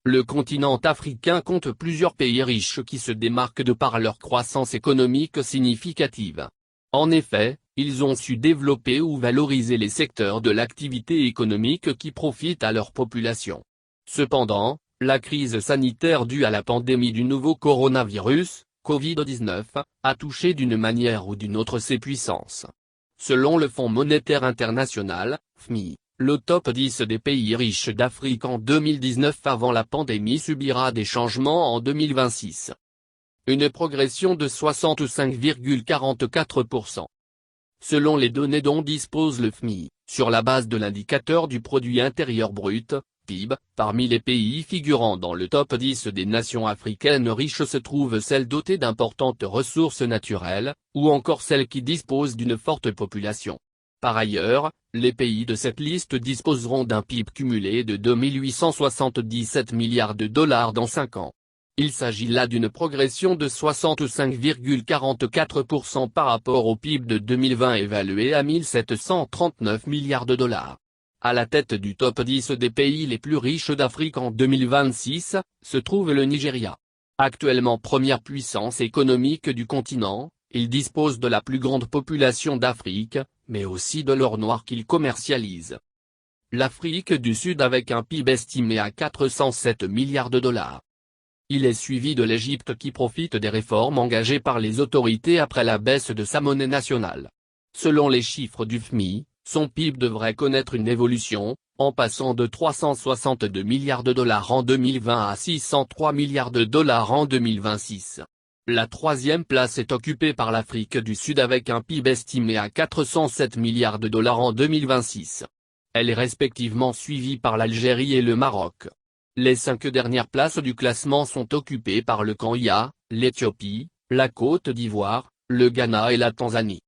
Le continent africain compte plusieurs pays riches qui se démarquent de par leur croissance économique significative. En effet, ils ont su développer ou valoriser les secteurs de l'activité économique qui profitent à leur population. Cependant, la crise sanitaire due à la pandémie du nouveau coronavirus, Covid-19, a touché d'une manière ou d'une autre ces puissances. Selon le Fonds monétaire international, FMI, le top 10 des pays riches d'Afrique en 2019 avant la pandémie subira des changements en 2026. Une progression de 65,44%. Selon les données dont dispose le FMI, sur la base de l'indicateur du produit intérieur brut, PIB, parmi les pays figurant dans le top 10 des nations africaines riches se trouvent celles dotées d'importantes ressources naturelles, ou encore celles qui disposent d'une forte population. Par ailleurs, les pays de cette liste disposeront d'un PIB cumulé de 2 877 milliards de dollars dans 5 ans. Il s'agit là d'une progression de 65,44% par rapport au PIB de 2020 évalué à 1 739 milliards de dollars. À la tête du top 10 des pays les plus riches d'Afrique en 2026, se trouve le Nigeria. Actuellement première puissance économique du continent, il dispose de la plus grande population d'Afrique, mais aussi de l'or noir qu'il commercialise. L'Afrique du Sud avec un PIB estimé à 407 milliards de dollars. Il est suivi de l'Égypte qui profite des réformes engagées par les autorités après la baisse de sa monnaie nationale. Selon les chiffres du FMI, son PIB devrait connaître une évolution, en passant de 362 milliards de dollars en 2020 à 603 milliards de dollars en 2026. La troisième place est occupée par l'Afrique du Sud avec un PIB estimé à 407 milliards de dollars en 2026. Elle est respectivement suivie par l'Algérie et le Maroc. Les 5 dernières places du classement sont occupées par le Kenya, l'Éthiopie, la Côte d'Ivoire, le Ghana et la Tanzanie.